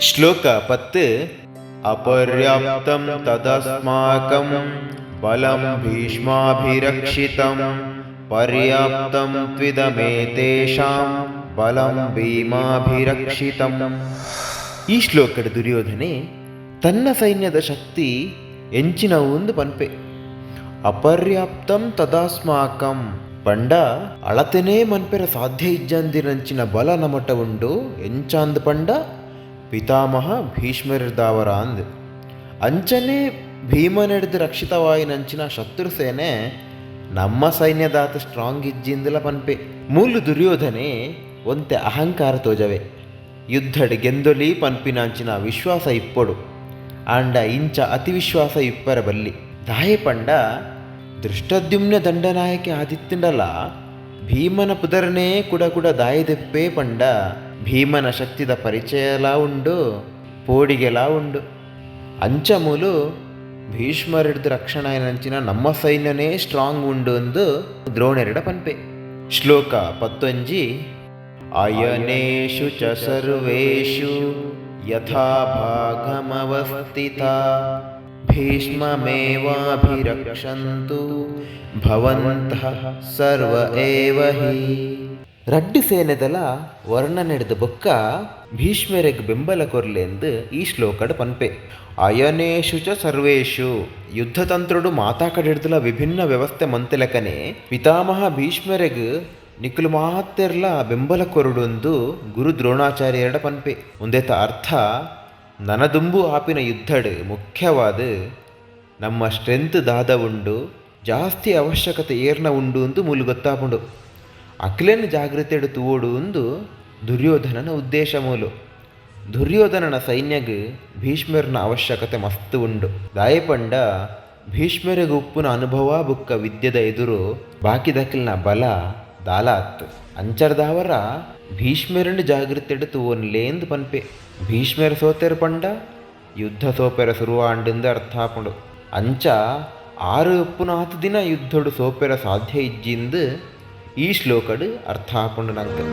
ಶ್ಲೋಕ 10. ಅಪರ್ಯಾಪ್ತಂ ತದಸ್ಮಾಕಂ ಬಲಂ ಭೀಷ್ಮಾಭಿರಕ್ಷಿತಂ ಪರ್ಯಾಪ್ತಂ ತ್ವಿದಮೇತೇಷಾಂ ಬಲಂ ಭೀಮಾಭಿರಕ್ಷಿತಂ. ಈ ಶ್ಲೋಕದ ದುರ್ಯೋಧನೆ ತನ್ನ ಸೈನ್ಯದ ಶಕ್ತಿ ಎಂಚಿನವು ಒಂದು ಪನ್ಪೆ. ಅಪರ್ಯಾಪ್ತಂ ತದಾಸ್ಮಾಕಂ ಪಂಡ ಅಳತೆನೇ ಮನ್ಪೆರ ಸಾಧ್ಯ ಇಜ್ಜಂದಿರಂಚಿನ ಬಲ ನಮಟ ಉಂಡು ಎಂಚಾಂದ್ ಪಂಡ ಪಿತಾಮಹ ಭೀಷ್ಮರಿರ್ದಾವರ ಅಂದ್ ಅಂಚನೆ ಭೀಮನೆಡ್ದು ರಕ್ಷಿತವಾಯಿನಂಚಿನ ಶತ್ರು ಸೇನೆ ನಮ್ಮ ಸೈನ್ಯದಾತ ಸ್ಟ್ರಾಂಗ್ ಇಜ್ಜಿಂದಲ ಪನ್ಪೆ. ಮೂಲು ದುರ್ಯೋಧನೆ ಒಂತೆ ಅಹಂಕಾರ ತೋಜವೆ. ಯುದ್ಧಡ್ ಗೆಂದೊಲಿ ಪನ್ಪಿನಾಂಚಿನ ವಿಶ್ವಾಸ ಇಪ್ಪೊಡು ಆಂಡ ಇಂಚ ಅತಿವಿಶ್ವಾಸ ಇಪ್ಪರ ಬಲ್ಲಿ ದಾಯೆ ಪಂಡ ದೃಷ್ಟದ್ಯುಮ್ನ ದಂಡನಾಯಕಿ ಆದಿತ್ಯಂಡಲ ಭೀಮನ ಪುದರನೇ ಕುಡ ದಾಯದೆಪ್ಪೇ ಪಂಡ ಭೀಮನ ಶಕ್ತಿದ ಪರಿಚಯಲಾ ಉಂಡು ಪೋಡಿಗೆಲಾ ಉಂಡು. ಅಂಚ ಮೂಲು ಭೀಷ್ಮರಿಡ್ದು ರಕ್ಷಣೆಯಂಚಿನ ನಮ್ಮ ಸೈನ್ಯನೇ ಸ್ಟ್ರಾಂಗ್ ಉಂಡು ಎಂದು ದ್ರೋಣೆರಡ ಪನ್ಪೆ. ಶ್ಲೋಕ 11. ಅಯನೇಷು ಚ ಸರ್ವೇಷು ಯಥಾ ಭಾಗಮವಸ್ಥಿತಾ ಭೀಷ್ಮಮೇವಾಭಿರಕ್ಷಂತು ಭವಂತಃ ಸರ್ವ ಏವ ಹಿ. ರಡ್ಡು ಸೇನೆದಲ ವರ್ಣನೆಡ್ದು ಬೊಕ್ಕ ಭೀಷ್ಮರಿಗೆ ಬೆಂಬಲ ಕೊರ್ಲೆಂದು ಈ ಶ್ಲೋಕಡ್ ಪನ್ಪೆ. ಅಯನೇಷು ಚ ಸರ್ವೇಷು ಯುದ್ಧತಂತ್ರುಡು ಮಾತಾಕಡಿಡ್ದುಲ ವಿಭಿನ್ನ ವ್ಯವಸ್ಥೆ ಮಂತೆಲಕನೆ ಪಿತಾಮಹ ಭೀಷ್ಮರಿಗೆ ನಿಖುಲು ಮಾತೆರ್ಲ ಬೆಂಬಲ ಕೊರಡುಂದು ಗುರು ದ್ರೋಣಾಚಾರ್ಯರಡ ಪನ್ಪೆ. ಒಂದೇತ ಅರ್ಥ ನನದುಂಬು ಆಪಿನ ಯುದ್ಧಡ್ ಮುಖ್ಯವಾದ ನಮ್ಮ ಸ್ಟ್ರೆಂತ್ ದಾದ ಉಂಡು ಜಾಸ್ತಿ ಅವಶ್ಯಕತೆ ಏರ್ನ ಉಂಡು ಎಂದು ಮೂಲು ಗೊತ್ತಾಪುಂಡು. ಅಕ್ಲೆನ್ ಜಾಗ್ರತೆಡು ತೂವೋಡು ಎಂದು ದುರ್ಯೋಧನನ ಉದ್ದೇಶ ಮೂಲು. ದುರ್ಯೋಧನನ ಸೈನ್ಯಗ್ ಭೀಷ್ಮರ್ನ ಅವಶ್ಯಕತೆ ಮಸ್ತ್ ಉಂಡು. ದಾಯಪಂಡ ಭೀಷ್ಮರಿಗೆ ಉಪ್ಪುನ ಅನುಭವ ಬುಕ್ಕ ವಿದ್ಯದ ಎದುರು ಬಾಕಿದಕ್ಕಿಲ್ನ ಬಲ ದಾಲಾತ್ ಅಂಚರ್ದಾವರ ಭೀಷ್ಮರನ್ನು ಜಾಗೃತೆಡು ತೂವನ್ಲೇಂದು ಪನ್ಪೆ. ಭೀಷ್ಮರ ಸೋತೆರ್ ಪಂಡ ಯುದ್ಧ ಸೋಪೆರ ಸುರುವಾಂಡಿಂದ ಅರ್ಥಾಪುಂಡು. ಅಂಚ 6 ಉಪ್ಪುನ 10 ದಿನ ಯುದ್ಧಡು ಸೋಪೆರ ಸಾಧ್ಯ ಇಜ್ಜಿಂದು ಈ ಶ್ಲೋಕಡ್ ಅರ್ಥಾಪುಂಡು ನಂಗೆ.